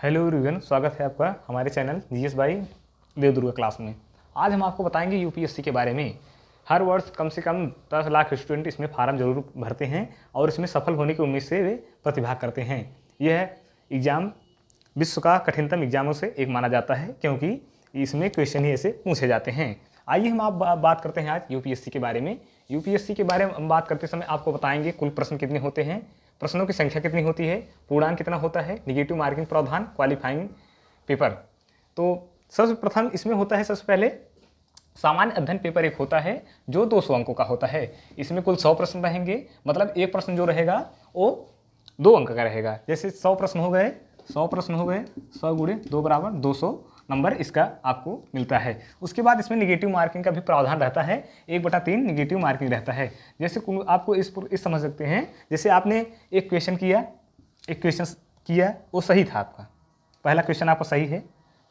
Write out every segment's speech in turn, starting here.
Hello everyone, स्वागत है आपका हमारे channel GS by Devdurga class में। आज हम आपको बताएंगे यूपीएससी के बारे में। हर वर्ष कम से कम 10 लाख स्टूडेंट इसमें फार्म जरूर भरते हैं और इसमें सफल होने की उम्मीद से वे प्रतिभाग करते हैं। यह एग्ज़ाम विश्व का कठिनतम एग्जामों से एक माना जाता है, क्योंकि इसमें क्वेश्चन ही ऐसे पूछे जाते हैं। आइए हम आप बात करते हैं आज यूपीएससी के बारे में। यूपीएससी के बारे में हम बात करते समय आपको बताएंगे कुल प्रश्न कितने होते हैं, प्रश्नों की संख्या कितनी होती है, पूर्णांक कितना होता है, निगेटिव मार्किंग प्रावधान, क्वालिफाइंग पेपर। तो सबसे प्रथम इसमें होता है, सबसे पहले सामान्य अध्ययन पेपर एक होता है जो 200 अंकों का होता है। इसमें कुल 100 प्रश्न रहेंगे, मतलब एक प्रश्न जो रहेगा वो 2 अंक का रहेगा। जैसे 100 प्रश्न हो गए, 100 प्रश्न हो गए, 100 गुणे 2 बराबर 200 नंबर इसका आपको मिलता है। उसके बाद इसमें निगेटिव मार्किंग का भी प्रावधान रहता है, 1/3 निगेटिव मार्किंग रहता है। जैसे आपको इस समझ सकते हैं, जैसे आपने एक क्वेश्चन किया वो सही था आपका, पहला क्वेश्चन आपका सही है,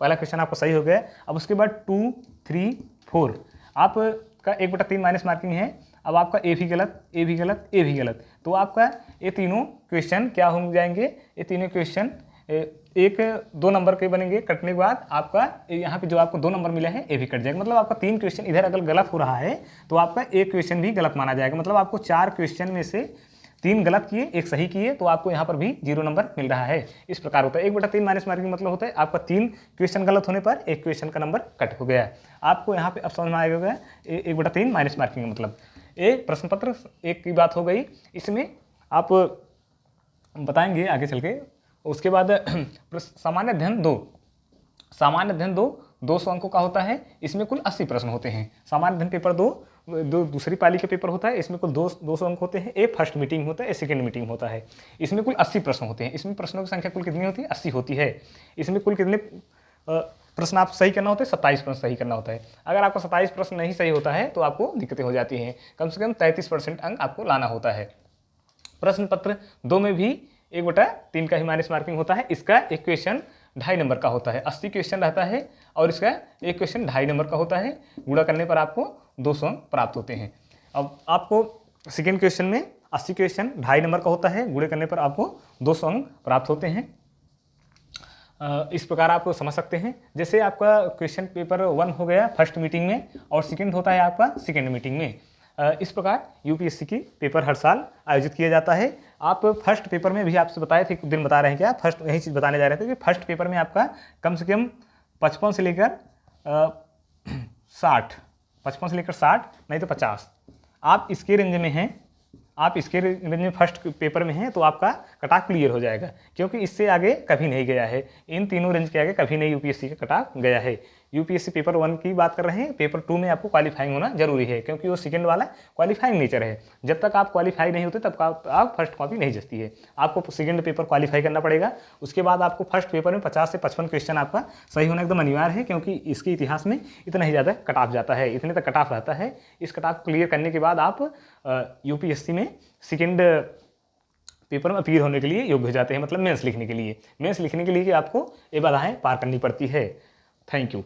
पहला क्वेश्चन आपका सही हो गया। अब उसके बाद 2, 3, 4 आपका 1/3 माइनस मार्किंग है। अब आपका ए भी गलत, ए भी गलत, ए भी गलत, तो आपका ये तीनों क्वेश्चन क्या हो जाएंगे, ये तीनों क्वेश्चन 1-2 नंबर के बनेंगे। कटने के बाद आपका यहाँ पे जो आपको 2 नंबर मिले हैं ये भी कट जाएगा। मतलब आपका 3 क्वेश्चन इधर अगर गलत हो रहा है तो आपका एक क्वेश्चन भी गलत माना जाएगा। मतलब आपको 4 क्वेश्चन में से 3 गलत किए, 1 सही किए, तो आपको यहाँ पर भी 0 नंबर मिल रहा है। इस प्रकार होता है 1/3 माइनस मार्किंग, मतलब होता है आपका 3 क्वेश्चन गलत होने पर 1 क्वेश्चन का नंबर कट हो गया। आपको यहाँ पे अब समझ में आएगा 1/3 माइनस मार्किंग मतलब एक प्रश्न पत्र एक की बात हो गई। इसमें आप बताएंगे आगे चल के। उसके बाद सामान्य अध्ययन 200 अंकों का होता है। इसमें कुल 80 प्रश्न होते हैं। सामान्य अध्ययन पेपर 2 दूसरी पाली का पेपर होता है। इसमें कुल 200 अंक होते हैं। एक फर्स्ट मीटिंग होता है, एक सेकेंड मीटिंग होता है। इसमें कुल 80 प्रश्न होते हैं। इसमें प्रश्नों की संख्या कुल कितनी होती है, 80 होती है। इसमें कुल कितने प्रश्न आप सही करना होता है, 27 प्रश्न सही करना होता है। अगर आपका 27 प्रश्न नहीं सही होता है तो आपको दिक्कतें हो जाती हैं। कम से कम 33% अंक आपको लाना होता है। प्रश्न पत्र 2 में भी 1/3 का ही माइनस मार्किंग होता है। इसका एक क्वेश्चन 2.5 नंबर का होता है। 80 क्वेश्चन रहता है और इसका एक क्वेश्चन 2.5 नंबर का होता है। गुणा करने पर आपको 200 अंक प्राप्त होते हैं। अब आपको सेकेंड क्वेश्चन में 80 क्वेश्चन 2.5 नंबर का होता है, गुणे करने पर आपको 200 अंक प्राप्त होते हैं। इस प्रकार आप समझ सकते हैं। जैसे आपका क्वेश्चन पेपर 1 हो गया फर्स्ट मीटिंग में और सेकेंड होता है आपका सेकेंड मीटिंग में। इस प्रकार यूपीएससी की पेपर हर साल आयोजित किया जाता है। आप फर्स्ट पेपर में भी आपसे बताए थे, कुछ दिन बता रहे हैं क्या, फर्स्ट यही चीज़ बताने जा रहे थे कि फर्स्ट पेपर में आपका कम से कम 55 से लेकर 60, 55 से लेकर 60 नहीं तो 50 आप इसके रेंज में हैं, आप इसके रेंज में फर्स्ट पेपर में हैं तो आपका कट-ऑफ क्लियर हो जाएगा, क्योंकि इससे आगे कभी नहीं गया है। इन तीनों रेंज के आगे कभी नहीं यूपीएससी का कट-ऑफ गया है। यूपीएससी पेपर 1 की बात कर रहे हैं, पेपर 2 में आपको क्वालिफाइंग होना जरूरी है, क्योंकि वो सेकंड वाला क्वालिफाइंग नेचर है। जब तक आप क्वालिफाई नहीं होते तब आप फर्स्ट कॉपी नहीं जचती है। आपको सेकंड पेपर क्वालिफाई करना पड़ेगा। उसके बाद आपको फर्स्ट पेपर में 50 से 55 क्वेश्चन आपका सही होना एकदम अनिवार्य है, क्योंकि इसके इतिहास में इतना ही ज़्यादा कट-ऑफ जाता है, इतने तक कट-ऑफ रहता है। इस कट-ऑफ क्लियर करने के बाद आप यूपीएससी में सेकेंड पेपर में अपीयर होने के लिए योग्य हो जाते हैं, मतलब मेंस लिखने के लिए। मेंस लिखने के लिए कि आपको ये बाधाएं पार करनी पड़ती है। Thank you.